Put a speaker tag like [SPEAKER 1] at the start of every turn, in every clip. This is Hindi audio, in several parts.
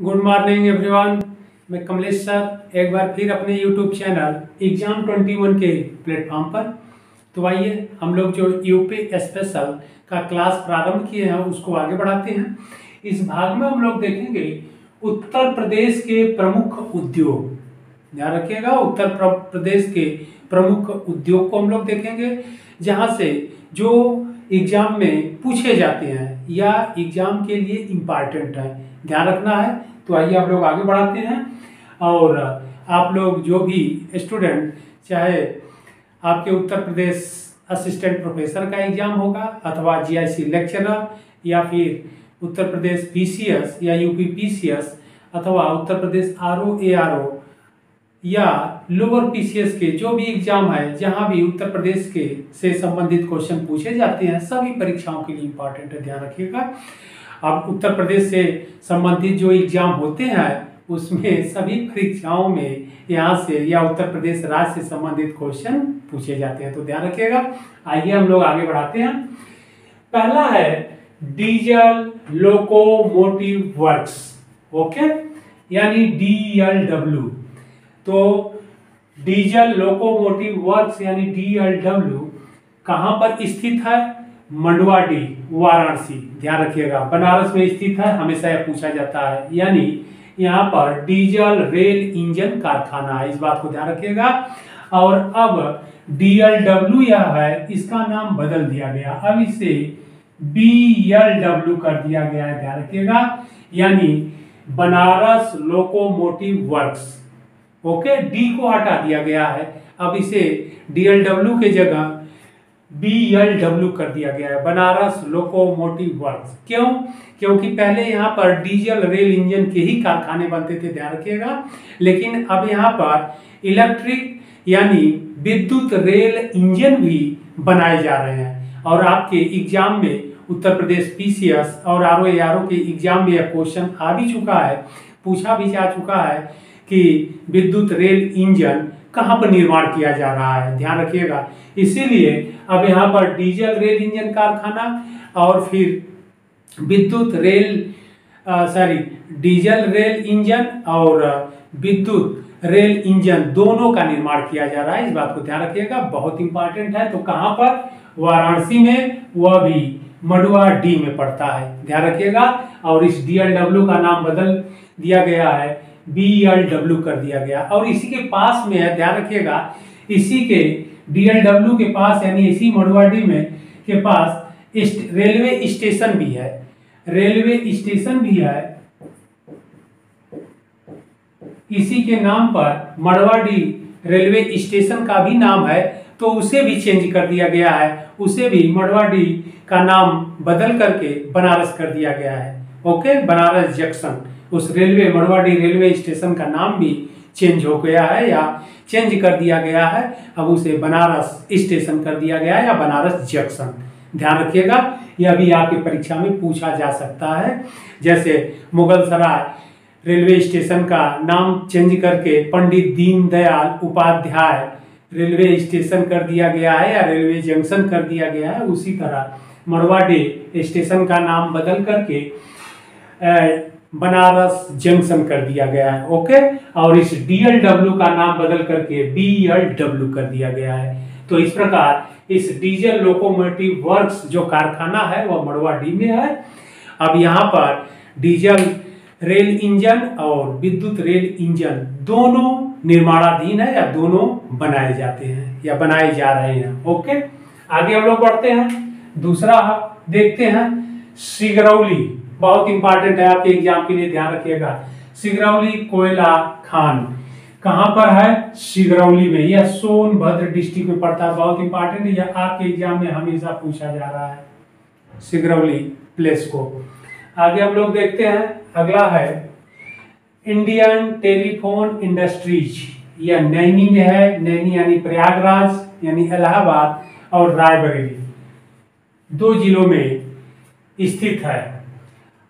[SPEAKER 1] Good morning everyone. मैं कमलेश सर एक बार फिर अपने यूट्यूब चैनल एग्जाम 21 के प्लेटफॉर्म पर। तो आइए हम लोग जो यूपी स्पेशल का क्लास प्रारंभ किए हैं उसको आगे बढ़ाते हैं। इस भाग में हम लोग देखेंगे उत्तर प्रदेश के प्रमुख उद्योग। ध्यान रखिएगा, उत्तर प्रदेश के प्रमुख उद्योग को हम लोग देखेंगे जहां से जो एग्जाम में पूछे जाते हैं या एग्जाम के लिए इम्पॉर्टेंट है, ध्यान रखना है। तो आइए आप लोग आगे बढ़ाते हैं। और आप लोग जो भी स्टूडेंट, चाहे आपके उत्तर प्रदेश असिस्टेंट प्रोफेसर का एग्जाम होगा अथवा जीआईसी लेक्चरर या फिर उत्तर प्रदेश पीसीएस या यूपी पीसीएस अथवा उत्तर प्रदेश आरओ एआरओ या लोअर पीसीएस के जो भी एग्जाम है, जहां भी उत्तर प्रदेश के से संबंधित क्वेश्चन पूछे जाते हैं, सभी परीक्षाओं के लिए इम्पोर्टेंट है, ध्यान रखिएगा। अब उत्तर प्रदेश से संबंधित जो एग्जाम होते हैं उसमें सभी परीक्षाओं में यहाँ से या उत्तर प्रदेश राज्य से संबंधित क्वेश्चन पूछे जाते हैं, तो ध्यान रखिएगा। आइए हम लोग आगे बढ़ाते हैं। पहला है डीजल लोकोमोटिव वर्क्स, ओके, यानी DLW। तो डीजल लोकोमोटिव वर्क्स यानी DLW कहां पर स्थित है? मंडुआडीह, वाराणसी, ध्यान रखिएगा, बनारस में स्थित है, हमेशा यह पूछा जाता है। यानी यहाँ पर डीजल रेल इंजन कारखाना है, इस बात को ध्यान रखिएगा। और अब DLW यह है, इसका नाम बदल दिया गया, अब इसे BLW कर दिया गया है, ध्यान रखिएगा, यानी Banaras locomotive works. Okay, D को हटा दिया गया है, अब इसे DLW के जगह BLW कर दिया गया है, बनारस लोकोमोटिव वर्क्स। क्यों? क्योंकि पहले यहाँ पर डीजल रेल इंजन के ही कारखाने बनते थे, ध्यान रखिएगा, लेकिन अब यहाँ पर इलेक्ट्रिक यानी विद्युत रेल इंजन भी बनाए जा रहे हैं। और आपके एग्जाम में उत्तर प्रदेश पीसीएस और आरओ एआरओ के एग्जाम में यह क्वेश्चन आ भी चुका है, पूछा भी जा चुका है कि विद्युत रेल इंजन कहां पर निर्माण किया जा रहा है, ध्यान रखिएगा। इसीलिए अब यहाँ पर डीजल रेल इंजन कारखाना और फिर विद्युत रेल डीजल रेल इंजन और विद्युत रेल इंजन दोनों का निर्माण किया जा रहा है, इस बात को ध्यान रखिएगा, बहुत इंपॉर्टेंट है। तो कहां पर? वाराणसी में, वह भी मंडुआडीह में पड़ता है, ध्यान रखिएगा। और इस DLW का नाम बदल दिया गया है, BLW कर दिया गया। और इसी के पास में है, ध्यान रखिएगा, इसी के DLW के पास यानी इसी मंडुआडीह में के पास रेलवे स्टेशन भी है, रेलवे स्टेशन भी है, इसी के नाम पर मंडुआडीह रेलवे स्टेशन का भी नाम है, तो उसे भी चेंज कर दिया गया है, उसे भी मंडुआडीह का नाम बदल करके बनारस कर दिया गया है। ओके, बनारस जंक्शन, उस रेलवे मंडुआडीह रेलवे स्टेशन का नाम भी चेंज हो गया है या चेंज कर दिया गया है, अब उसे बनारस स्टेशन कर दिया गया है या बनारस जंक्शन, ध्यान रखिएगा। यह भी आपकी परीक्षा में पूछा जा सकता है। जैसे मुगलसराय रेलवे स्टेशन का नाम चेंज करके पंडित दीनदयाल उपाध्याय रेलवे स्टेशन कर दिया गया है या रेलवे जंक्शन कर दिया गया है, उसी तरह मंडुआडीह स्टेशन का नाम बदल करके बनारस जंक्शन कर दिया गया है। ओके, और इस DLW का नाम बदल करके BLW कर दिया गया है। तो इस प्रकार इस डीजल लोकोमोटिव वर्क्स जो कारखाना है वह मंडुआडीह में है। अब यहाँ पर डीजल रेल इंजन और विद्युत रेल इंजन दोनों निर्माणाधीन है या दोनों बनाए जाते हैं या बनाए जा रहे हैं। ओके, आगे हम लोग बढ़ते हैं। दूसरा देखते हैं सिगरौली, बहुत इंपॉर्टेंट है आपके एग्जाम के लिए, ध्यान रखिएगा। सिगरौली कोयला खान कहां पर है? सिगरौली में, यह सोनभद्र डिस्ट्रिक्ट में पड़ता है, बहुत इंपॉर्टेंट है, यह आपके एग्जाम में हमेशा पूछा जा रहा है, सिगरौली प्लेस को। आगे हम लोग देखते हैं, अगला है इंडियन टेलीफोन इंडस्ट्रीज, यह नैनी में है, नैनी यानी प्रयागराज यानी इलाहाबाद और रायबरेली, दो जिलों में स्थित है।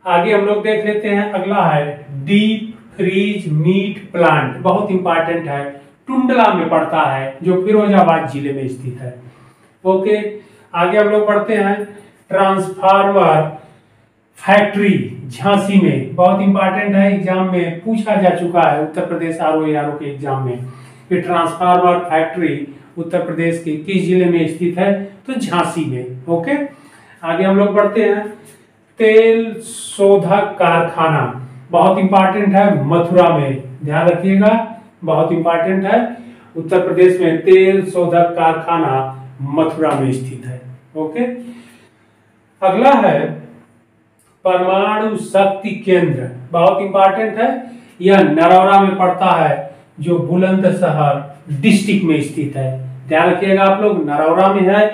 [SPEAKER 1] आगे हम लोग देख लेते हैं, अगला है डीप फ्रीज मीट प्लांट, बहुत इंपॉर्टेंट है, टुंडला में पड़ता है जो फिरोजाबाद जिले में स्थित है। ओके, आगे हम लोग पढ़ते हैं ट्रांसफार्मर फैक्ट्री झांसी में, बहुत इंपॉर्टेंट है, एग्जाम में पूछा जा चुका है उत्तर प्रदेश आरओ के एग्जाम में कि ट्रांसफार्मर फैक्ट्री उत्तर प्रदेश के किस जिले में स्थित है, तो झांसी में। ओके, आगे हम लोग बढ़ते हैं। तेल शोधक कारखाना बहुत इंपॉर्टेंट है, मथुरा में, ध्यान रखिएगा, बहुत इंपॉर्टेंट है, उत्तर प्रदेश में तेल शोधक कारखाना मथुरा में स्थित है। ओके, अगला है परमाणु शक्ति केंद्र, बहुत इंपॉर्टेंट है, यह नरौरा में पड़ता है, जो बुलंदशहर डिस्ट्रिक्ट में स्थित है। ध्यान रखिएगा आप लोग, नरौरा में है,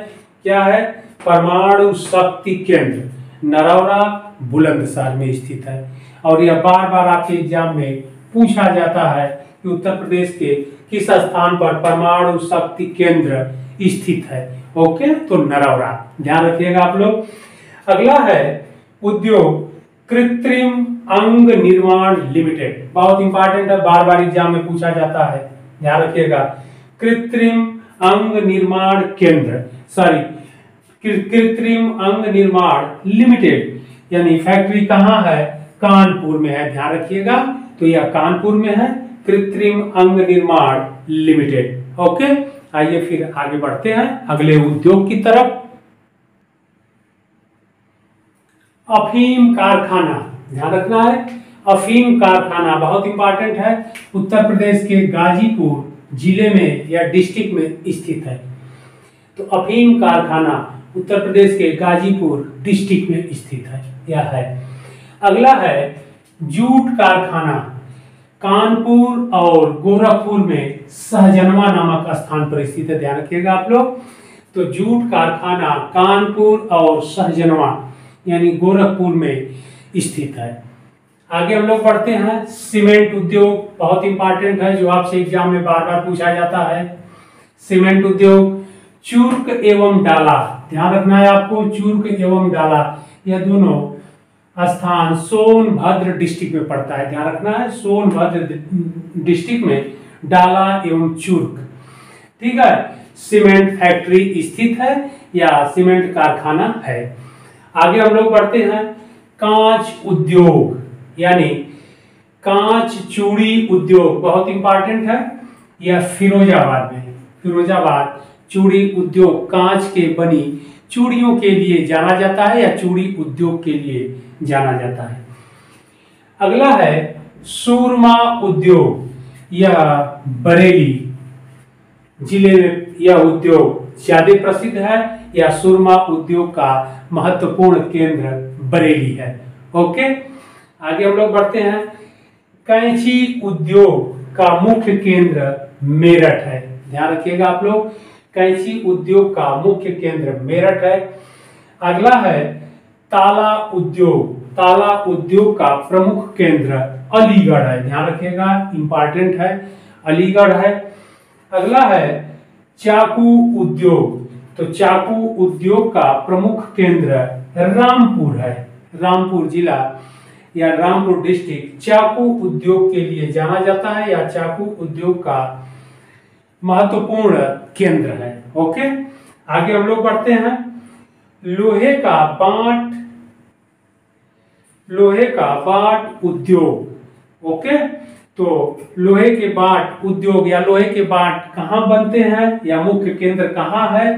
[SPEAKER 1] क्या है, परमाणु शक्ति केंद्र, नरौरा बुलंदशहर में स्थित है। और यह बार बार आपके एग्जाम में पूछा जाता है कि उत्तर प्रदेश के किस स्थान पर परमाणु शक्ति केंद्र स्थित है। ओके, तो नरौरा, ध्यान रखिएगा आप लोग। अगला है उद्योग कृत्रिम अंग निर्माण लिमिटेड, बहुत इंपॉर्टेंट है, बार बार एग्जाम में पूछा जाता है, ध्यान रखिएगा। कृत्रिम अंग निर्माण केंद्र, सॉरी, कृत्रिम अंग निर्माण लिमिटेड, यानी फैक्ट्री कहाँ है, कानपुर में है, ध्यान रखिएगा, तो यह कानपुर में है, कृत्रिम अंग निर्माण लिमिटेड। ओके, आइए फिर आगे बढ़ते हैं अगले उद्योग की तरफ। अफीम कारखाना, ध्यान रखना है, अफीम कारखाना बहुत इंपॉर्टेंट है, उत्तर प्रदेश के गाजीपुर जिले में या डिस्ट्रिक्ट में स्थित है। तो अफीम कारखाना उत्तर प्रदेश के गाजीपुर डिस्ट्रिक्ट में स्थित है, यह है। अगला है जूट कारखाना, कानपुर और गोरखपुर में सहजनवा नामक स्थान पर स्थित है, ध्यान रखिएगा आप लोग। तो जूट कारखाना कानपुर और सहजनवा यानी गोरखपुर में स्थित है। आगे हम लोग बढ़ते हैं, सीमेंट उद्योग बहुत इंपॉर्टेंट है, जो आपसे एग्जाम में बार बार पूछा जाता है। सीमेंट उद्योग चूर्क एवं डाला, ध्यान रखना है आपको, चूर्क एवं डाला, यह दोनों स्थान सोनभद्र डिस्ट्रिक्ट में पड़ता है, ध्यान रखना है, सोनभद्र डिस्ट्रिक्ट में डाला एवं चूर्क, ठीक है। सीमेंट फैक्ट्री स्थित है या सीमेंट कारखाना है। आगे हम लोग बढ़ते हैं, कांच उद्योग यानी कांच चूड़ी उद्योग बहुत इंपॉर्टेंट है, यह फिरोजाबाद में, फिरोजाबाद चूड़ी उद्योग कांच के बनी चूड़ियों के लिए जाना जाता है या चूड़ी उद्योग के लिए जाना जाता है। अगला है सूरमा उद्योग, यह बरेली जिले में यह उद्योग ज्यादा प्रसिद्ध है, या सुरमा उद्योग का महत्वपूर्ण केंद्र बरेली है। ओके, आगे हम लोग बढ़ते हैं, कैंची उद्योग का मुख्य केंद्र मेरठ है, ध्यान रखिएगा आप लोग, कैंची उद्योग का मुख्य केंद्र मेरठ है। अगला है ताला उद्योग, ताला उद्योग का प्रमुख केंद्र अलीगढ़ है, ध्यान रखिएगा, इंपॉर्टेंट है, अलीगढ़ है। अगला है चाकू उद्योग, तो चाकू उद्योग का प्रमुख केंद्र रामपुर है, रामपुर जिला या रामपुर डिस्ट्रिक्ट चाकू उद्योग के लिए जाना जाता है या चाकू उद्योग का महत्वपूर्ण केंद्र है। ओके, आगे हम लोग बढ़ते हैं, लोहे का बाट उद्योग। ओके, तो लोहे के बाट उद्योग या लोहे के बाट कहाँ बनते हैं या मुख्य केंद्र कहाँ है,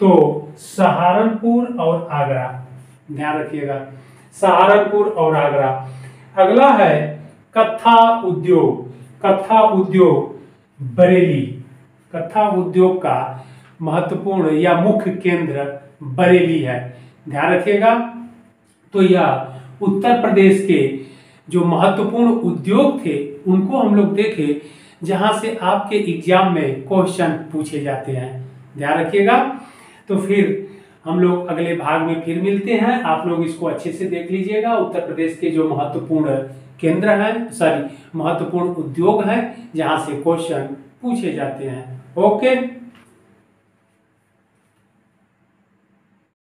[SPEAKER 1] तो सहारनपुर और आगरा, ध्यान रखिएगा, सहारनपुर और आगरा। अगला है कत्था उद्योग, कत्था उद्योग बरेली, कत्था उद्योग का महत्वपूर्ण या मुख्य केंद्र बरेली है, ध्यान रखिएगा। तो यह उत्तर प्रदेश के जो महत्वपूर्ण उद्योग थे उनको हम लोग देखे जहां से आपके एग्जाम में क्वेश्चन पूछे जाते हैं, ध्यान रखिएगा। तो फिर हम लोग अगले भाग में फिर मिलते हैं, आप लोग इसको अच्छे से देख लीजिएगा। उत्तर प्रदेश के जो महत्वपूर्ण केंद्र हैं, सॉरी महत्वपूर्ण उद्योग हैं जहां से क्वेश्चन पूछे जाते हैं। ओके।